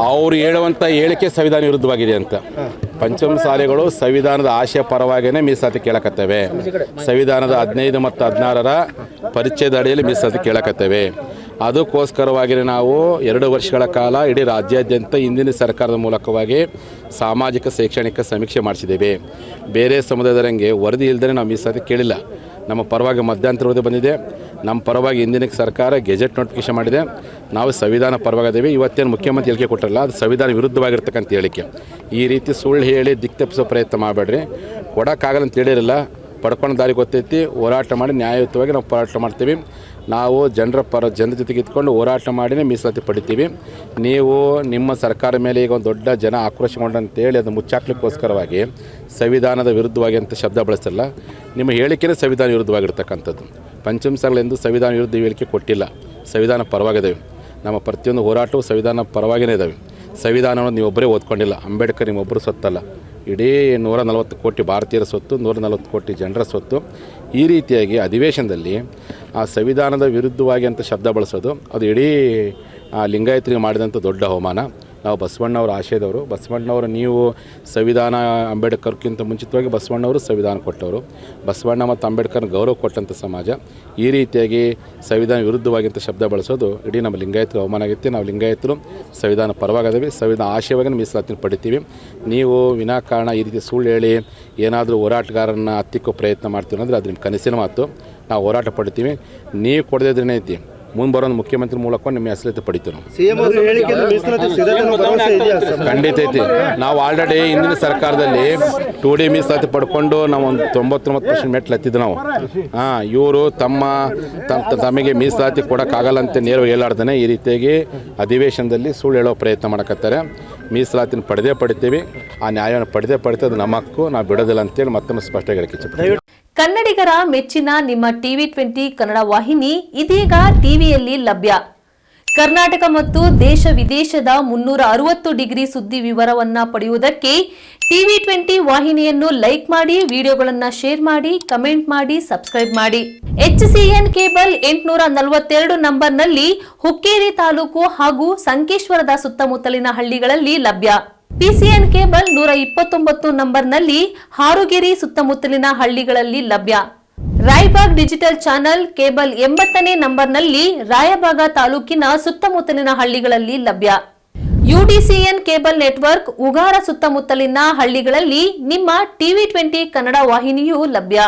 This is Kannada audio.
ಅವರು ಹೇಳುವಂಥ ಹೇಳಿಕೆ ಸಂವಿಧಾನ ವಿರುದ್ಧವಾಗಿದೆ ಅಂತ. ಪಂಚಮಸಾಲಿಗಳು ಸಂವಿಧಾನದ ಆಶಯ ಪರವಾಗಿಯೇ ಮೀಸಲಾತಿ ಕೇಳಕತ್ತೇವೆ. ಸಂವಿಧಾನದ 15 ಮತ್ತು 16ರ ಪರಿಚಯದ ಅಡಿಯಲ್ಲಿ ಮೀಸಲಾತಿ ಕೇಳಕತ್ತೇವೆ. ಅದಕ್ಕೋಸ್ಕರವಾಗಿ ನಾವು 2 ವರ್ಷಗಳ ಕಾಲ ಇಡೀ ರಾಜ್ಯಾದ್ಯಂತ ಹಿಂದಿನ ಸರ್ಕಾರದ ಮೂಲಕವಾಗಿ ಸಾಮಾಜಿಕ ಶೈಕ್ಷಣಿಕ ಸಮೀಕ್ಷೆ ಮಾಡಿಸಿದ್ದೇವೆ. ಬೇರೆ ಸಮುದಾಯದರಂಗೆ ವರದಿ ಇಲ್ಲದೇ ನಾವು ಮೀಸಲಾತಿ ಕೇಳಿಲ್ಲ. ನಮ್ಮ ಪರವಾಗಿ ಮಧ್ಯಂತರ ವರದಿ ಬಂದಿದೆ. ನಮ್ಮ ಪರವಾಗಿ ಹಿಂದಿನ ಸರ್ಕಾರ ಗೆಜೆಟ್ ನೋಟಿಫಿಕೇಶನ್ ಮಾಡಿದೆ. ನಾವು ಸಂವಿಧಾನ ಪರವಾಗಿದ್ದೇವೆ. ಇವತ್ತೇನು ಮುಖ್ಯಮಂತ್ರಿ ಹೇಳಿಕೆ ಕೊಟ್ಟರಲ್ಲ, ಅದು ಸಂವಿಧಾನ ವಿರುದ್ಧವಾಗಿರ್ತಕ್ಕಂಥ ಹೇಳಿಕೆ. ಈ ರೀತಿ ಸುಳ್ಳು ಹೇಳಿ ದಿಕ್ಕು ತಪ್ಪಿಸೋ ಪ್ರಯತ್ನ ಮಾಡಬೇಡ್ರಿ. ಕೊಡೋಕ್ಕಾಗಲ್ಲ ಅಂತ ಹೇಳಿರಲ್ಲ, ಪಡ್ಕೊಂಡು ದಾರಿ ಗೊತ್ತೈತಿ. ಹೋರಾಟ ಮಾಡಿ ನ್ಯಾಯಯುತವಾಗಿ ನಾವು ಹೋರಾಟ ಮಾಡ್ತೀವಿ. ನಾವು ಜನರ ಜೊತೆಗೆ ಇದ್ಕೊಂಡು ಹೋರಾಟ ಮಾಡಿನೇ ಮೀಸಲಾತಿ ಪಡಿತೀವಿ. ನೀವು ನಿಮ್ಮ ಸರ್ಕಾರ ಮೇಲೆ ಈಗ ಒಂದು ದೊಡ್ಡ ಜನ ಆಕ್ರೋಶಗೊಂಡಂತೇಳಿ ಅದು ಮುಚ್ಚಾಕ್ಲಿಕ್ಕೋಸ್ಕರವಾಗಿ ಸಂವಿಧಾನದ ವಿರುದ್ಧವಾಗಿ ಅಂತ ಶಬ್ದ ಬಳಸಲ್ಲ. ನಿಮ್ಮ ಹೇಳಿಕೆನೇ ಸಂವಿಧಾನ ವಿರುದ್ಧವಾಗಿರ್ತಕ್ಕಂಥದ್ದು. ಪಂಚಮಸಾಲಿಗಳೆಂದು ಸಂವಿಧಾನ ವಿರುದ್ಧ ಹೇಳಿಕೆ ಕೊಟ್ಟಿಲ್ಲ. ಸಂವಿಧಾನ ಪರವಾಗಿದ್ದಾವೆ. ನಮ್ಮ ಪ್ರತಿಯೊಂದು ಹೋರಾಟವು ಸಂವಿಧಾನ ಪರವಾಗಿಯೇ ಇದ್ದಾವೆ. ಸಂವಿಧಾನವನ್ನು ನೀವೊಬ್ಬರೇ ಓದ್ಕೊಂಡಿಲ್ಲ. ಅಂಬೇಡ್ಕರ್ ನಿಮ್ಮೊಬ್ಬರು ಸೊತ್ತಲ್ಲ. ಇಡೀ 140 ಕೋಟಿ ಭಾರತೀಯರ ಸ್ವತ್ತು, 140 ಕೋಟಿ ಜನರ ಸ್ವತ್ತು. ಈ ರೀತಿಯಾಗಿ ಅಧಿವೇಶನದಲ್ಲಿ ಆ ಸಂವಿಧಾನದ ವಿರುದ್ಧವಾಗಿ ಅಂತ ಶಬ್ದ ಬಳಸೋದು ಅದು ಇಡೀ ಲಿಂಗಾಯತರಿಗೆ ಮಾಡಿದಂಥ ದೊಡ್ಡ ಅವಮಾನ. ನಾವು ಬಸವಣ್ಣವರ ಆಶಯದವರು. ಬಸವಣ್ಣವರು ನೀವು ಸಂವಿಧಾನ ಅಂಬೇಡ್ಕರ್ಗಿಂತ ಮುಂಚಿತವಾಗಿ ಬಸವಣ್ಣವರು ಸಂವಿಧಾನ ಕೊಟ್ಟವರು. ಬಸವಣ್ಣ ಮತ್ತು ಅಂಬೇಡ್ಕರ್ನ ಗೌರವ ಕೊಟ್ಟಂಥ ಸಮಾಜ. ಈ ರೀತಿಯಾಗಿ ಸಂವಿಧಾನ ವಿರುದ್ಧವಾಗಿಂಥ ಶಬ್ದ ಬಳಸೋದು ಇಡೀ ನಮ್ಮ ಲಿಂಗಾಯತರಿಗೆ ಅವಮಾನ ಆಗುತ್ತೆ. ನಾವು ಲಿಂಗಾಯತರು ಸಂವಿಧಾನ ಪರವಾಗಿದ್ದೀವಿ. ಸಂವಿಧಾನ ಆಶಯವಾಗಿ ಮೀಸಲಾತಿನ ಪಡಿತೀವಿ. ನೀವು ವಿನಾಕಾರಣ ಈ ರೀತಿ ಸುಳ್ಳು ಹೇಳಿ ಏನಾದರೂ ಹೋರಾಟಗಾರರನ್ನ ಹತ್ತಿಕ್ಕೋ ಪ್ರಯತ್ನ ಮಾಡ್ತೀವಿ ಅಂದರೆ ಅದು ನಿಮ್ಮ ಕನಸಿನ ಮಾತು. ನಾವು ಹೋರಾಟ ಪಡಿತೀವಿ. ನೀವು ಕೊಡದಿದ್ರೇ ಐತಿ ಮುಂದೆ ಬರೋದು ಮುಖ್ಯಮಂತ್ರಿ ಮೂಲಕ ನಿಮ್ಮ ಹೆಸರು ಪಡಿತೀವಿ. ಖಂಡಿತ ಐತಿ. ನಾವು ಆಲ್ರೆಡಿ ಹಿಂದಿನ ಸರ್ಕಾರದಲ್ಲಿ 2D ಮೀಸಲಾತಿ ಪಡ್ಕೊಂಡು ನಾವು ಒಂದು 99% ಮೆಟ್ಲು ಹತ್ತಿದ್ದು ನಾವು. ಇವರು ತಮಗೆ ಮೀಸಲಾತಿ ಕೊಡೋಕ್ಕಾಗಲ್ಲ ಅಂತ ನೇರವಾಗಿ ಹೇಳಾರ್ದೇ ಈ ರೀತಿಯಾಗಿ ಅಧಿವೇಶನದಲ್ಲಿ ಸುಳ್ಳು ಹೇಳೋ ಪ್ರಯತ್ನ ಮಾಡಕತ್ತಾರೆ. ಮೀಸಲಾತಿನ ಪಡಿತೀವಿ. ಆ ನ್ಯಾಯವನ್ನು ಪಡೆದೇ ಅದು ನಮ್ಮ ಹಕ್ಕು. ನಾವು ಬಿಡೋದಿಲ್ಲ ಅಂತೇಳಿ ಮತ್ತೊಮ್ಮೆ ಸ್ಪಷ್ಟವಾಗಿ ಹೇಳಕ್ಕೆ. ಕನ್ನಡಿಗರ ಮೆಚ್ಚಿನ ನಿಮ್ಮ TV20 ಕನ್ನಡ ವಾಹಿನಿ ಇದೀಗ ಟಿವಿಯಲ್ಲಿ ಲಭ್ಯ. ಕರ್ನಾಟಕ ಮತ್ತು ದೇಶ ವಿದೇಶದ 360 ಡಿಗ್ರಿ ಸುದ್ದಿ ವಿವರವನ್ನ ಪಡೆಯುವುದಕ್ಕೆ TV20 ವಾಹಿನಿಯನ್ನು ಲೈಕ್ ಮಾಡಿ, ವಿಡಿಯೋಗಳನ್ನು ಶೇರ್ ಮಾಡಿ, ಕಮೆಂಟ್ ಮಾಡಿ, ಸಬ್ಸ್ಕ್ರೈಬ್ ಮಾಡಿ. HCN ಕೇಬಲ್ 842 ನಂಬರ್ನಲ್ಲಿ ಹುಕ್ಕೇರಿ ತಾಲೂಕು ಹಾಗೂ ಸಂಕೇಶ್ವರದ ಸುತ್ತಮುತ್ತಲಿನ ಹಳ್ಳಿಗಳಲ್ಲಿ ಲಭ್ಯ. PCN ಕೇಬಲ್ 129 ನಂಬರ್ನಲ್ಲಿ ಹಾರುಗೆರೆ ಸುತ್ತಮುತ್ತಲಿನ ಹಳ್ಳಿಗಳಲ್ಲಿ ಲಭ್ಯ. ರಾಯಬಾಗ್ ಡಿಜಿಟಲ್ ಚಾನೆಲ್ ಕೇಬಲ್ 80ನೇ ನಂಬರ್ನಲ್ಲಿ ರಾಯಬಾಗ ತಾಲೂಕಿನ ಸುತ್ತಮುತ್ತಲಿನ ಹಳ್ಳಿಗಳಲ್ಲಿ ಲಭ್ಯ. UDCN ಕೇಬಲ್ ನೆಟ್ವರ್ಕ್ ಉಗಾರ ಸುತ್ತಮುತ್ತಲಿನ ಹಳ್ಳಿಗಳಲ್ಲಿ ನಿಮ್ಮ TV20 ಕನ್ನಡ ವಾಹಿನಿಯೂ ಲಭ್ಯ.